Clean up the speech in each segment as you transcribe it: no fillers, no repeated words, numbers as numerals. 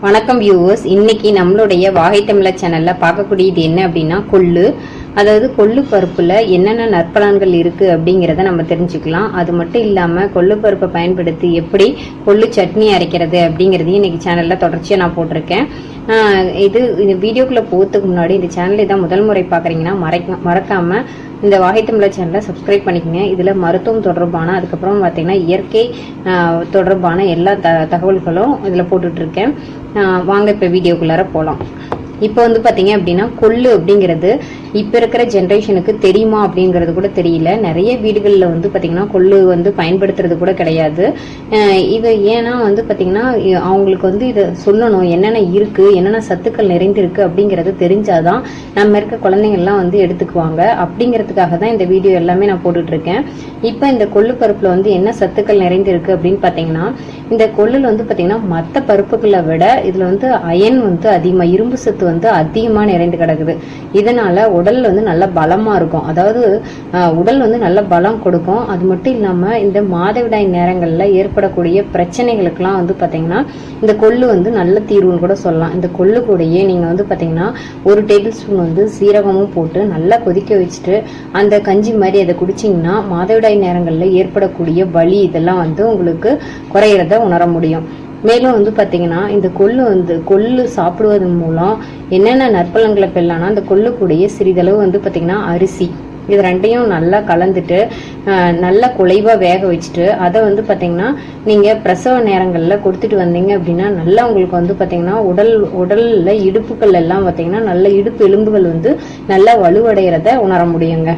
வணக்கம் வியூவர்ஸ். இன்னைக்கு நம்மளுடைய வாகை தமிழர் சேனல்ல பார்க்கக்கூடியது என்ன அப்படின்னா கொள்ளு. அதாவது கொள்ளு பருப்புல என்னென்ன நற்பலன்கள் இருக்கு அப்படிங்கிறத நம்ம தெரிஞ்சுக்கலாம். அது மட்டும் இல்லாம கொள்ளு பருப்பை பயன்படுத்தி எப்படி கொள்ளு சட்னி அரைக்கிறது அப்படிங்கிறதையும் இன்னைக்கு சேனல்ல தொடர்ச்சியா நான் போட்டிருக்கேன். இந்த வீடியோக்குள்ள போகிறதுக்கு முன்னாடி இந்த சேனலை தான் முதல் முறை பார்க்குறீங்கன்னா மறக்காம இந்த வாகை தமிழர் சேனலை சப்ஸ்கிரைப் பண்ணிக்கோங்க. இதில் மருத்துவம் தொடர்பான அதுக்கப்புறம் பார்த்தீங்கன்னா இயற்கை தொடர்பான எல்லா தகவல்களும் இதில் போட்டுட்ருக்கேன். வாங்க இப்போ வீடியோக்குள்ளார போகலாம். இப்போ வந்து பார்த்தீங்க அப்படின்னா கொள்ளு அப்படிங்கிறது இப்போ இருக்கிற ஜென்ரேஷனுக்கு தெரியுமா அப்படிங்கிறது கூட தெரியல. நிறைய வீடுகளில் வந்து பார்த்தீங்கன்னா கொள்ளு வந்து பயன்படுத்துறது கூட கிடையாது. இது ஏன்னா வந்து பார்த்தீங்கன்னா அவங்களுக்கு வந்து இதை சொல்லணும், என்னென்ன இருக்குது, என்னென்ன சத்துக்கள் நிறைந்திருக்கு அப்படிங்கிறது தெரிஞ்சாதான் நம்ம இருக்க குழந்தைங்கள்லாம் வந்து எடுத்துக்குவாங்க. அப்படிங்கிறதுக்காக தான் இந்த வீடியோ எல்லாமே நான் போட்டுட்ருக்கேன். இப்போ இந்த கொள்ளு பருப்பில் வந்து என்ன சத்துக்கள் நிறைந்திருக்கு அப்படின்னு பார்த்தீங்கன்னா, இந்த கொள்ளில் வந்து பார்த்தீங்கன்னா மற்ற பருப்புகளை விட இதில் வந்து அயன் வந்து அதிகமாக, இரும்பு சத்து வந்து அதிகமாக நிறைந்து கிடக்குது. இதனால உடல் வந்து நல்ல பலமா இருக்கும். அதாவது உடல் வந்து நல்ல பலம் கொடுக்கும். அது மட்டும் இல்லாம இந்த மாதவிடாய் நேரங்கள்ல ஏற்படக்கூடிய பிரச்சனைகளுக்கெல்லாம் வந்து பாத்தீங்கன்னா இந்த கொள்ளு வந்து நல்ல தீர்வுன்னு கூட சொல்லலாம். இந்த கொள்ளு கூடயே நீங்க வந்து பாத்தீங்கன்னா 1 டேபிள் ஸ்பூன் வந்து சீரகமும் போட்டு நல்லா கொதிக்க வச்சுட்டு அந்த கஞ்சி மாதிரி அதை குடிச்சிங்கன்னா மாதவிடாய் நேரங்கள்ல ஏற்படக்கூடிய வலி இதெல்லாம் வந்து உங்களுக்கு குறையிறத உணர முடியும். மேலும் வந்து பார்த்தீங்கன்னா இந்த கொள்ளு சாப்பிடுவதன் மூலம் என்னென்ன நற்பலன்களை பெறலாம்னா, அந்த கொள்ளு கூடிய சிறிதளவு வந்து பார்த்தீங்கன்னா அரிசி, இது ரெண்டையும் நல்லா கலந்துட்டு நல்லா குழைவாக வேக வச்சுட்டு அதை வந்து பார்த்தீங்கன்னா நீங்கள் பிரசவ நேரங்களில் கொடுத்துட்டு வந்தீங்க அப்படின்னா நல்லா உங்களுக்கு வந்து பார்த்தீங்கன்னா உடலில் இடுப்புகள் எல்லாம் பார்த்தீங்கன்னா நல்ல இடுப்பு எலும்புகள் வந்து நல்லா வலுவடைகிறத உணர முடியுங்க.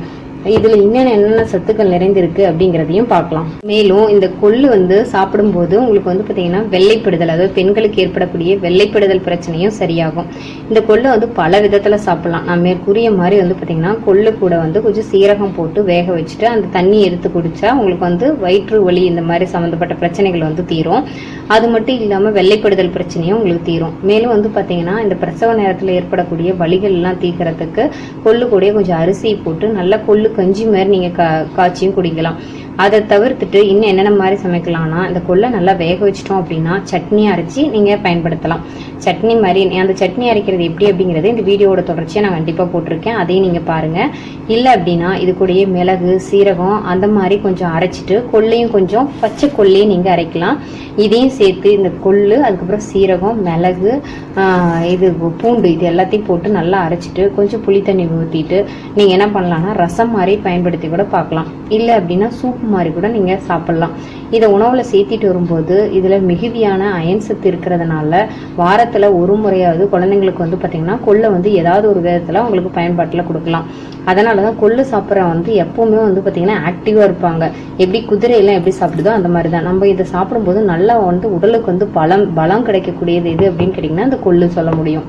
இதுல என்னென்ன சத்துக்கள் நிறைந்திருக்கு அப்படிங்கிறதையும் பார்க்கலாம். மேலும் இந்த கொள்ளு வந்து சாப்பிடும்போது உங்களுக்கு வந்து பார்த்தீங்கன்னா வெள்ளைப்படுதல், அதாவது பெண்களுக்கு ஏற்படக்கூடிய வெள்ளைப்படுதல் பிரச்சனையும் சரியாகும். இந்த கொள்ளு வந்து பல விதத்துல சாப்பிடலாம். நான் மேற்கூறிய மாதிரி வந்து பார்த்தீங்கன்னா கொள்ளு கூட வந்து கொஞ்சம் சீரகம் போட்டு வேக வச்சுட்டு அந்த தண்ணி எடுத்து குடிச்சா உங்களுக்கு வந்து வயிற்று வலி இந்த மாதிரி சம்மந்தப்பட்ட பிரச்சனைகள் வந்து தீரும். அது மட்டும் இல்லாம வெள்ளைப்படுதல் பிரச்சனையும் உங்களுக்கு தீரும். மேலும் வந்து பார்த்தீங்கன்னா இந்த பிரசவ நேரத்தில் ஏற்படக்கூடிய வலிகள் எல்லாம் தீர்க்கறதுக்கு கொள்ளு கூட கொஞ்சம் அரிசி போட்டு நல்லா கொள்ளு கஞ்சி மாதிரி நீங்க காய்ச்சியும் குடிக்கலாம். அதை தவிர்த்துட்டு இன்னும் என்னென்ன மாதிரி சமைக்கலாம்னா, இந்த கொள்ளை நல்லா வேக வச்சிட்டோம் அப்படின்னா சட்னி அரைச்சி நீங்க பயன்படுத்தலாம். சட்னி மாதிரி அந்த சட்னி அரைக்கிறது எப்படி அப்படிங்கிறது இந்த வீடியோட தொடர்ச்சியா நான் கண்டிப்பா போட்டிருக்கேன், அதையும் நீங்க பாருங்க. இல்லை அப்படின்னா இது கூடயே மிளகு சீரகம் அந்த மாதிரி கொஞ்சம் அரைச்சிட்டு கொள்ளையும் கொஞ்சம் பச்சை கொள்ளையும் நீங்க அரைக்கலாம். இதையும் சேர்த்து இந்த கொள்ளு அதுக்கப்புறம் சீரகம் மிளகு இது பூண்டு இது எல்லாத்தையும் போட்டு நல்லா அரைச்சிட்டு கொஞ்சம் புளி தண்ணி ஊற்றிட்டு நீங்க என்ன பண்ணலாம்னா ரசம் மாதிரி பயன்படுத்தி கூட பார்க்கலாம். இல்லை அப்படின்னா சூப் மாதிரி கூட நீங்க சாப்பிடலாம். இதை உணவுல சேர்த்திட்டு வரும்போது இதுல மிகுதியான அயன் சத்து இருக்கிறதுனால வாரத்துல ஒரு முறையாவது குழந்தைங்களுக்கு வந்து பாத்தீங்கன்னா கொள்ளை வந்து ஏதாவது ஒரு விதத்துல உங்களுக்கு பயன்பாட்டுல கொடுக்கலாம். அதனாலதான் கொள்ளு சாப்பிட்றவங்க வந்து எப்பவுமே வந்து பாத்தீங்கன்னா ஆக்டிவா இருப்பாங்க. எப்படி குதிரையெல்லாம் எப்படி சாப்பிடுதோ அந்த மாதிரிதான் நம்ம இதை சாப்பிடும்போது நல்லா வந்து உடலுக்கு வந்து பலம் கிடைக்கக்கூடியது எது அப்படின்னு கேட்டீங்கன்னா இந்த கொள்ளு சொல்ல முடியும்.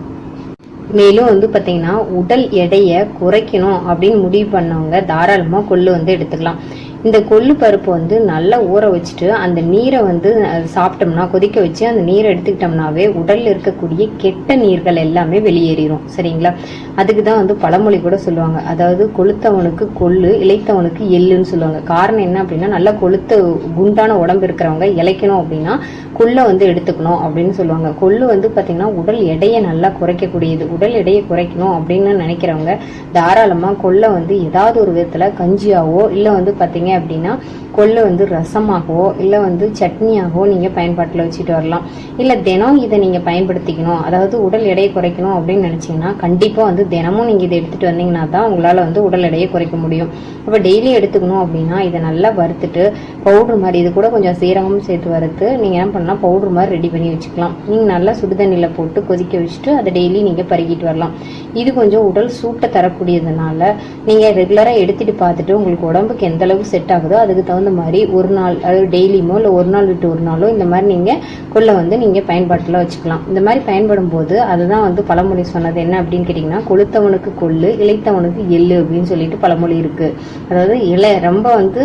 மேலும் வந்து பார்த்தீங்கன்னா உடல் எடையை குறைக்கணும் அப்படின்னு முடிவு பண்ணவங்க தாராளமாக கொள்ளு வந்து எடுத்துக்கலாம். இந்த கொள்ளு பருப்பு வந்து நல்லா ஊற வச்சுட்டு அந்த நீரை வந்து சாப்பிட்டோம்னா கொதிக்க வச்சு அந்த நீரை எடுத்துக்கிட்டோம்னாவே உடல்ல இருக்கக்கூடிய கெட்ட நீர்கள் எல்லாமே வெளியேறிடும். சரிங்களா? அதுக்கு தான் வந்து பழமொழி கூட சொல்லுவாங்க, அதாவது கொளுத்தவனுக்கு கொள்ளு இளைத்தவனுக்கு எள்ளுன்னு சொல்லுவாங்க. காரணம் என்ன அப்படின்னா நல்லா கொளுத்த குண்டான உடம்பு இருக்கிறவங்க இளைக்கணும் அப்படின்னா கொள்ளை வந்து எடுத்துக்கணும் அப்படின்னு சொல்லுவாங்க. கொள்ளு வந்து பார்த்தீங்கன்னா உடல் எடையை நல்லா குறைக்கக்கூடியது. உடல் எடையை குறைக்கணும் அப்படின்னு நினைக்கிறவங்க தாராளமாக கொள்ளை வந்து ஏதாவது ஒரு விதத்தில் கஞ்சியாவோ இல்லை வந்து பார்த்தீங்க அப்படின்னா கொள்ளை வந்து ரசமாகவோ இல்லை வந்து சட்னியாகவோ நீங்கள் பயன்பாட்டில் வச்சுட்டு வரலாம். இல்லை தினம் இதை நீங்கள் பயன்படுத்திக்கணும், அதாவது உடல் எடையை குறைக்கணும் அப்படின்னு நினச்சிங்கன்னா கண்டிப்பாக வந்து தினமும் நீங்கள் இதை எடுத்துகிட்டு வந்தீங்கன்னா தான் உங்களால் வந்து உடல் எடையை குறைக்க முடியும். அப்போ டெய்லி எடுத்துக்கணும் அப்படின்னா இதை நல்லா வறுத்துட்டு பவுட்ரு மாதிரி, இது கூட கொஞ்சம் சீரகமும் சேர்த்து வறுத்து நீங்கள் என்ன பண்ணலாம் பவுட்ரு மாதிரி ரெடி பண்ணி வச்சுக்கலாம். நீங்கள் நல்லா சுடுதண்ணியில் போட்டு கொதிக்க வச்சுட்டு அதை டெய்லி நீங்கள் பருகிட்டு வரலாம். இது கொஞ்சம் உடல் சூட்டை தரக்கூடியதுனால நீங்கள் ரெகுலராக எடுத்துகிட்டு பார்த்துட்டு உங்களுக்கு உடம்புக்கு எந்த அளவுக்கு செட் ஆகுதோ அதுக்கு தகுந்த மாதிரி ஒரு நாள், அதாவது டெய்லியுமோ இல்லை ஒரு நாள் விட்டு ஒரு நாளோ இந்த மாதிரி நீங்கள் கொள்ளை வந்து நீங்கள் பயன்பாட்டில் வச்சுக்கலாம். இந்த மாதிரி பயன்படும் போது அதுதான் வந்து பழமொழி சொன்னது என்ன அப்படின்னு கேட்டிங்கன்னா, கொளுத்தவனுக்கு கொள்ளு இளைத்தவனுக்கு எள்ளு அப்படின்னு சொல்லிட்டு பழமொழி இருக்கு. அதாவது ரொம்ப வந்து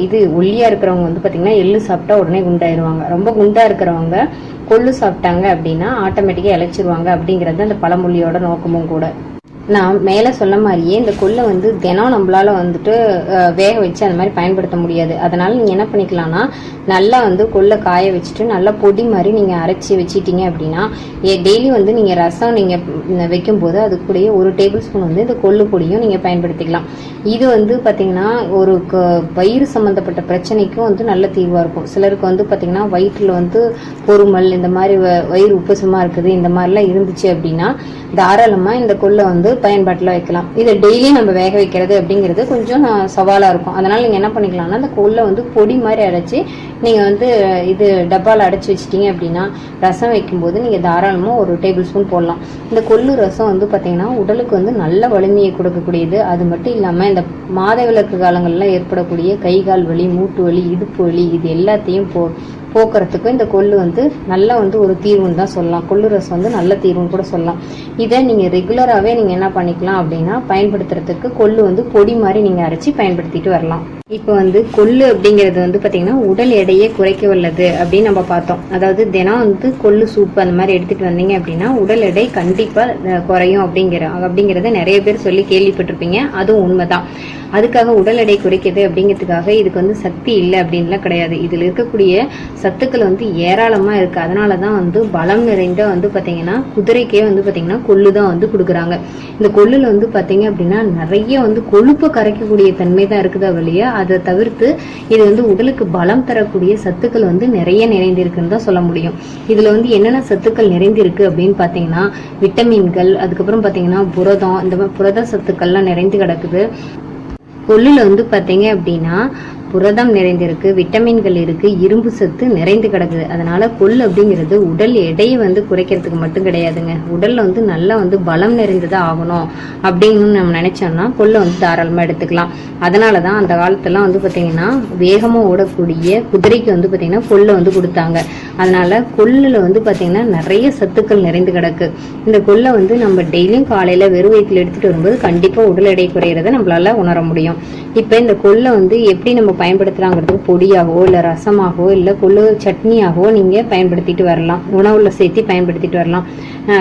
இது ஒல்லியா இருக்கிறவங்க வந்து பார்த்தீங்கன்னா எள்ளு சாப்பிட்டா உடனே குண்டாயிருவாங்க. ரொம்ப குண்டா இருக்கிறவங்க கொள்ளு சாப்பிட்டாங்க அப்படின்னா ஆட்டோமேட்டிக்காக இழைச்சிருவாங்க அப்படிங்கிறது அந்த பழமொழியோட நோக்கமும் கூட. நான் மேலே சொன்ன மாதிரியே இந்த கொள்ளை வந்து தினம் நம்மளால வந்துட்டு வேக வச்சு அந்த மாதிரி பயன்படுத்த முடியாது. அதனால நீங்கள் என்ன பண்ணிக்கலாம்னா நல்லா வந்து கொள்ளை காய வச்சுட்டு நல்லா பொடி மாதிரி நீங்கள் அரைச்சி வச்சிட்டீங்க அப்படின்னா டெய்லி வந்து நீங்கள் ரசம் நீங்கள் வைக்கும்போது அது கூடயே 1 டேபிள் ஸ்பூன் வந்து இந்த கொள்ளு பொடியும் நீங்கள் பயன்படுத்திக்கலாம். இது வந்து பார்த்தீங்கன்னா ஒரு வயிறு சம்மந்தப்பட்ட பிரச்சனைக்கும் வந்து நல்ல தீர்வாக இருக்கும். சிலருக்கு வந்து பார்த்தீங்கன்னா வயிற்றில் வந்து பொறுமல் இந்த மாதிரி வயிறு உப்புசமாக இருக்குது இந்த மாதிரிலாம் இருந்துச்சு அப்படின்னா தாராளமாக இந்த கொள்ளை வந்து பயன்பாட்டில் வைக்கலாம். இதை டெய்லி நம்ம வேக வைக்கிறது அப்படிங்கிறது கொஞ்சம் சவாலாக இருக்கும். அதனால் நீங்கள் என்ன பண்ணிக்கலாம்னா அந்த கொள்ளை வந்து பொடி மாதிரி அரைச்சி நீங்கள் வந்து இது டப்பாவில் அடைச்சி வச்சிட்டிங்க அப்படின்னா ரசம் வைக்கும்போது நீங்கள் தாராளமாக 1 டேபிள் ஸ்பூன் போடலாம். இந்த கொள்ளு ரசம் வந்து பார்த்தீங்கன்னா உடலுக்கு வந்து நல்ல வலிமையை கொடுக்கக்கூடியது. அது மட்டும் இல்லாமல் இந்த மாதவிலக்கு காலங்கள்லாம் ஏற்படக்கூடிய கை கால் வலி, மூட்டு வலி, இடுப்பு வலி இது எல்லாத்தையும் போக்குறதுக்கு இந்த கொள்ளு வந்து நல்லா வந்து ஒரு தீர்வுன்னு தான் சொல்லலாம். கொள்ளு ரசம் வந்து நல்ல தீர்வுன்னு கூட சொல்லலாம். இதை நீங்கள் ரெகுலராகவே நீங்கள் என்ன பண்ணிக்கலாம் அப்படின்னா பயன்படுத்துறதுக்கு கொள்ளு வந்து பொடி மாதிரி நீங்கள் அரைச்சி பயன்படுத்திட்டு வரலாம். இப்போ வந்து கொள்ளு அப்படிங்கிறது வந்து பார்த்தீங்கன்னா உடல் எடையை குறைக்க வல்லது அப்படின்னு நம்ம பார்த்தோம். அதாவது தினம் வந்து கொள்ளு சூப் அந்த மாதிரி எடுத்துகிட்டு வந்தீங்க அப்படின்னா உடல் எடை கண்டிப்பாக குறையும் அப்படிங்கிறத நிறைய பேர் சொல்லி கேள்விப்பட்டிருப்பீங்க. அதுவும் உண்மைதான். அதுக்காக உடல் எடை குறைக்கிறது அப்படிங்கிறதுக்காக இதுக்கு வந்து சக்தி இல்லை அப்படின்லாம் கிடையாது. இதில் இருக்கக்கூடிய சத்துக்கள் வந்து ஏராளமாக இருக்குது. அதனால தான் வந்து பலம் நிறைந்த வந்து பார்த்தீங்கன்னா குதிரைக்கே வந்து பார்த்தீங்கன்னா கொள்ளு தான் வந்து கொடுக்குறாங்க. இந்த கொள்ளுல வந்து பார்த்தீங்க அப்படின்னா நிறைய வந்து கொழுப்பை கரைக்கக்கூடிய தன்மை தான் இருக்குதா வழியா. அதை தவிர்த்து இது வந்து உடலுக்கு பலம் தரக்கூடிய சத்துக்கள் வந்து நிறைய நிறைந்திருக்குன்னு தான் சொல்ல முடியும். இதில் வந்து என்னென்ன சத்துக்கள் நிறைந்திருக்கு அப்படின்னு பார்த்தீங்கன்னா விட்டமின்கள், அதுக்கப்புறம் பார்த்தீங்கன்னா புரதம், இந்த மாதிரி புரத சத்துக்கள்லாம் நிறைந்து கிடக்குது. கொள்ளுல வந்து பார்த்தீங்க அப்படின்னா புரதம் நிறைந்திருக்கு, விட்டமின்கள் இருக்கு, இரும்பு சத்து நிறைந்து கிடக்குது. அதனால கொள்ளு அப்படிங்கிறது உடல் எடையை வந்து குறைக்கிறதுக்கு மட்டும் கிடையாதுங்க. உடல்ல வந்து நல்லா வந்து பலம் நிறைந்ததா ஆகணும் அப்படின்னு நம்ம நினைச்சோம்னா கொள்ளை வந்து தாராளமாக எடுத்துக்கலாம். அதனாலதான் அந்த காலத்தெல்லாம் வந்து பார்த்தீங்கன்னா வேகமாக ஓடக்கூடிய குதிரைக்கு வந்து பார்த்தீங்கன்னா கொள்ளை வந்து கொடுத்தாங்க. அதனால கொள்ளுல வந்து பார்த்தீங்கன்னா நிறைய சத்துக்கள் நிறைந்து கிடக்கு. இந்த கொள்ளை வந்து நம்ம டெய்லியும் காலையில வெறும் வயிற்றுல எடுத்துட்டு வரும்போது கண்டிப்பா உடல் எடை குறையிறத நம்மளால உணர முடியும். இப்ப இந்த கொள்ளை வந்து எப்படி நம்ம பயன்படுத்துறாங்கிறதுக்கு பொடியாகவோ இல்லை ரசமாகவோ இல்லை கொள்ளு சட்னியாகவோ நீங்கள் பயன்படுத்திட்டு வரலாம். உணவுல சேர்த்து பயன்படுத்திட்டு வரலாம்.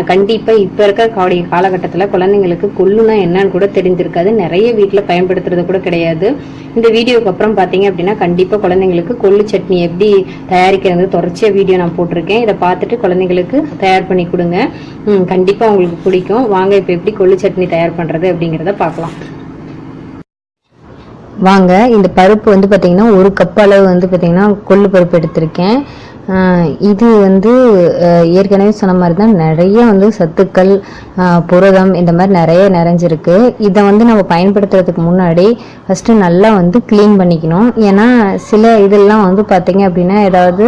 கண்டிப்பாக இப்போ இருக்க காலகட்டத்தில் குழந்தைங்களுக்கு கொள்ளுனா என்னன்னு கூட தெரிஞ்சிருக்காது. நிறைய வீட்டில் பயன்படுத்துறது கூட கிடையாது. இந்த வீடியோக்கு அப்புறம் பார்த்தீங்க அப்படின்னா கண்டிப்பாக குழந்தைங்களுக்கு கொள்ளு சட்னி எப்படி தயாரிக்கிறது தொடர்ச்சியாக வீடியோ நான் போட்டிருக்கேன். இதை பார்த்துட்டு குழந்தைங்களுக்கு தயார் பண்ணி கொடுங்க. கண்டிப்பாக உங்களுக்கு பிடிக்கும். வாங்க இப்போ எப்படி கொள்ளு சட்னி தயார் பண்ணுறது அப்படிங்கிறத பார்க்கலாம். வாங்க, இந்த பருப்பு வந்து பார்த்தீங்கன்னா 1 கப் அளவு வந்து பார்த்தீங்கன்னா கொள்ளு பருப்பு எடுத்திருக்கேன். இது வந்து ஏற்கனவே சொன்ன மாதிரி தான் நிறைய வந்து சத்துக்கள், புரதம் இந்த மாதிரி நிறைய நிறைஞ்சிருக்கு. இதை வந்து நம்ம பயன்படுத்துறதுக்கு முன்னாடி ஃபஸ்ட்டு நல்லா வந்து க்ளீன் பண்ணிக்கணும். ஏன்னா சில இதெல்லாம் வந்து பார்த்தீங்க அப்படின்னா ஏதாவது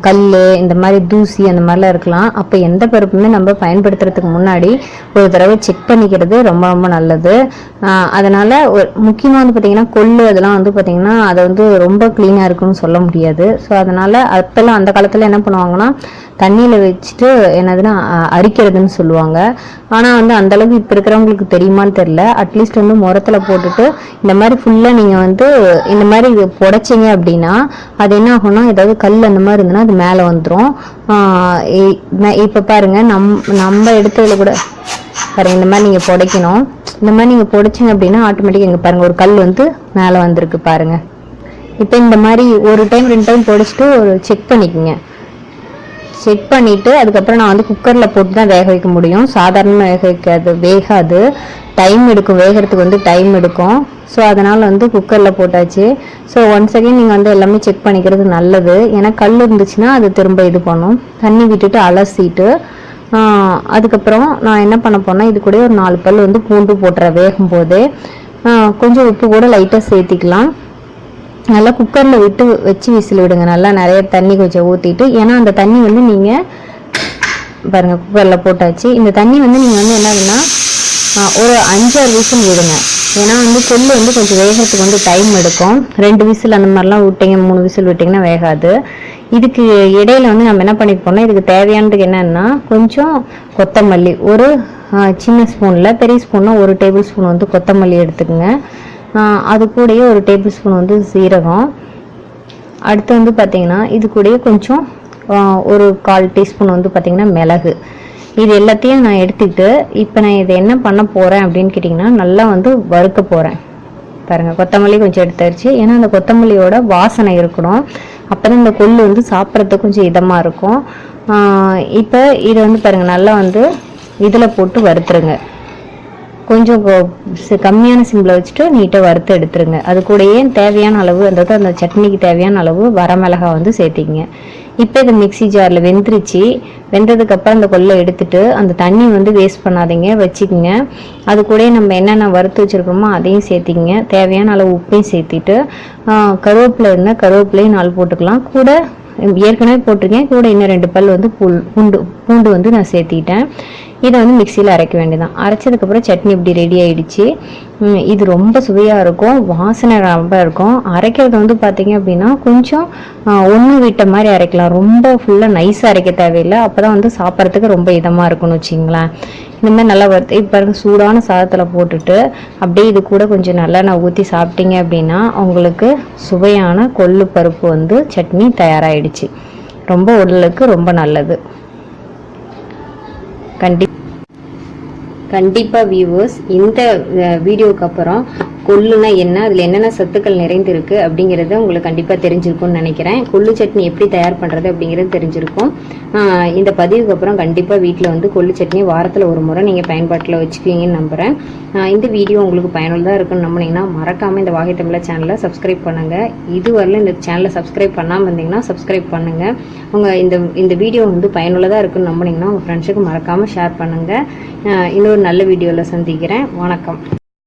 கல் இந்த மாதிரி தூசி அந்த மாதிரிலாம் இருக்கலாம். அப்போ எந்த பருப்புமே நம்ம பயன்படுத்துறதுக்கு முன்னாடி ஒரு தடவை செக் பண்ணிக்கிறது ரொம்ப ரொம்ப நல்லது. அதனால் முக்கியமாக வந்து பார்த்திங்கன்னா கொள்ளு அதெல்லாம் வந்து பார்த்திங்கன்னா அதை வந்து ரொம்ப க்ளீனாக இருக்குன்னு சொல்ல முடியாது. ஸோ அதனால் அப்போல்லாம் அந்த காலத்தில் என்ன பண்ணுவாங்கன்னா தண்ணியில் வச்சுட்டு என்னதுன்னா அரிக்கிறதுன்னு சொல்லுவாங்க. ஆனால் வந்து அந்தளவுக்கு இப்போ இருக்கிறவங்களுக்கு தெரியுமான்னு தெரில. அட்லீஸ்ட் வந்து முரத்தில் போட்டுட்டு இந்த மாதிரி ஃபுல்லாக நீங்கள் வந்து இந்த மாதிரி புடைச்சிங்க அப்படின்னா அது என்ன ஆகும்னா ஏதாவது கல் அந்த மாதிரி இருந்ததுன்னா அது மேலே வந்துடும். இப்போ பாருங்கள் நம்ம எடுத்ததில் கூட பாருங்கள் இந்த மாதிரி நீங்கள் புடைக்கணும். இந்த மாதிரி நீங்கள் புடைச்சிங்க அப்படின்னா ஆட்டோமேட்டிக்காக இங்கே பாருங்கள் ஒரு கல் வந்து மேலே வந்திருக்கு பாருங்கள். இப்போ இந்த மாதிரி 1 டைம் 2 டைம் புடைச்சிட்டு செக் பண்ணிக்கோங்க. செக் பண்ணிவிட்டு அதுக்கப்புறம் நான் வந்து குக்கரில் போட்டு தான் வேக வைக்க முடியும். சாதாரணமாக வேகாது, டைம் எடுக்கும். வேகிறதுக்கு வந்து டைம் எடுக்கும். ஸோ அதனால் வந்து குக்கரில் போட்டாச்சு. ஸோ ஒன்ஸ் அகைன் நீங்கள் வந்து எல்லாமே செக் பண்ணிக்கிறது நல்லது. ஏன்னா கல் இருந்துச்சுன்னா அது திரும்ப இது பண்ணும். தண்ணி விட்டுட்டு அலசிட்டு அதுக்கப்புறம் நான் என்ன பண்ண போனால் இது கூட ஒரு 4 பல் வந்து பூண்டு போட்டுறேன். வேகும் போதே கொஞ்சம் உப்பு கூட லைட்டாக சேர்த்திக்கலாம். நல்லா குக்கரில் விட்டு வச்சு விசில் விடுங்க. நல்லா நிறைய தண்ணி கொஞ்சம் ஊற்றிட்டு, ஏன்னா அந்த தண்ணி வந்து நீங்கள் பாருங்கள் குக்கரில் போட்டாச்சு. இந்த தண்ணி வந்து நீங்கள் வந்து என்னதுன்னா ஒரு 5-6 விசில் விடுங்க. ஏன்னா வந்து கொள்ளு வந்து கொஞ்சம் வேகிறதுக்கு வந்து டைம் எடுக்கும். 2 விசில் அந்த மாதிரிலாம் விட்டிங்க, 3 விசில் விட்டிங்கன்னா வேகாது. இதுக்கு இடையில வந்து நம்ம என்ன பண்ணிப்போம்னா இதுக்கு தேவையானதுக்கு என்னன்னா கொஞ்சம் கொத்தமல்லி, ஒரு சின்ன ஸ்பூனில், பெரிய ஸ்பூன்னா 1 டேபிள் ஸ்பூன் வந்து கொத்தமல்லி எடுத்துக்கோங்க. அது கூடயே 1 டேபிள் ஸ்பூன் வந்து சீரகம். அடுத்து வந்து பார்த்திங்கன்னா இது கூடயே கொஞ்சம் ஒரு 1/4 டீஸ்பூன் வந்து பார்த்திங்கன்னா மிளகு. இது எல்லாத்தையும் நான் எடுத்துக்கிட்டு இப்போ நான் இதை என்ன பண்ண போகிறேன் அப்படின்னு கேட்டிங்கன்னா நல்லா வந்து வறுக்க போகிறேன். பாருங்கள், கொத்தமல்லி கொஞ்சம் எடுத்துருச்சு. ஏன்னா அந்த கொத்தமல்லியோட வாசனை இருக்கணும், அப்போ தான் இந்த கொள்ளு வந்து சாப்பிட்றதுக்கு கொஞ்சம் இதமாக இருக்கும். இப்போ இதை வந்து பாருங்கள் நல்லா வந்து இதில் போட்டு வறுத்துருங்க. கொஞ்சம் கம்மியான சிம்மில் வச்சுட்டு நீட்டாக வறுத்து எடுத்துருங்க. அது கூடயே தேவையான அளவு அந்த சட்னிக்கு தேவையான அளவு வரமிளகாய் வந்து சேர்த்திங்க. இப்போ இது மிக்சி ஜாரில் வெந்ததுக்கப்புறம் அந்த கொள்ளை எடுத்துட்டு அந்த தண்ணி வந்து வேஸ்ட் பண்ணாதீங்க, வச்சுக்கிங்க. அது கூட நம்ம என்னென்ன வறுத்து வச்சுருக்கோமோ அதையும் சேர்த்திங்க. தேவையான அளவு உப்பையும் சேர்த்திட்டு கருவேப்பிலை இருந்தால் கருவேப்பிலையும் 4 போட்டுக்கலாம். கூட ஏற்கனவே போட்டிருக்கேன், கூட இன்னும் 2 பல் வந்து பூண்டு வந்து நான் சேர்த்திட்டேன். இதை வந்து மிக்சியில் அரைக்க வேண்டியதான். அரைச்சதுக்கப்புறம் சட்னி இப்படி ரெடி ஆகிடுச்சு. இது ரொம்ப சுவையாக இருக்கும், வாசனை ரொம்ப இருக்கும். அரைக்கிறது வந்து பார்த்தீங்க அப்படின்னா கொஞ்சம் ஒன்று விட்ட மாதிரி அரைக்கலாம், ரொம்ப ஃபுல்லாக நைஸாக அரைக்க தேவையில்லை. அப்போ தான் வந்து சாப்பிட்றதுக்கு ரொம்ப இதமாக இருக்கும்னு வச்சிங்களேன். இந்த மாதிரி நல்லா வறுத்து இப்போ சூடான சாதத்தில் போட்டுட்டு அப்படியே இது கூட கொஞ்சம் நல்லெண்ணெய் ஊற்றி சாப்பிட்டீங்க அப்படின்னா உங்களுக்கு சுவையான கொள்ளு பருப்பு வந்து சட்னி தயாராகிடுச்சு. ரொம்ப உடலுக்கு ரொம்ப நல்லது. கண்டிப்பாக வியூவர்ஸ், இந்த வீடியோவுக்கு அப்புறம் கொள்ளுனா என்ன, அதில் என்னென்ன சத்துக்கள் நிறைந்திருக்கு அப்படிங்கிறத உங்களுக்கு கண்டிப்பாக தெரிஞ்சிருக்கும்னு நினைக்கிறேன். கொள்ளு சட்னி எப்படி தயார் பண்ணுறது அப்படிங்கிறது தெரிஞ்சிருக்கும். இந்த பதிவுக்கு அப்புறம் கண்டிப்பாக வீட்டில் வந்து கொள்ளு சட்னி வாரத்தில் ஒரு முறை நீங்கள் பயன்பாட்டில் வச்சுக்குவீங்கன்னு நம்புகிறேன். இந்த வீடியோ உங்களுக்கு பயனுள்ளதாக இருக்குன்னு நம்பினீங்கன்னா மறக்காமல் இந்த வாகை தமிழர் சேனலை சப்ஸ்கிரைப் பண்ணுங்கள். இதுவரையிலும் இந்த சேனலை சப்ஸ்கிரைப் பண்ணாமல் இருந்தீங்கன்னா சப்ஸ்கிரைப் பண்ணுங்கள். உங்கள் இந்த வீடியோ வந்து பயனுள்ளதாக இருக்குன்னு நம்பினீங்கன்னா உங்கள் ஃப்ரெண்ட்ஸுக்கு மறக்காமல் ஷேர் பண்ணுங்கள். இன்னொரு நல்ல வீடியோவில் சந்திக்கிறேன். வணக்கம்.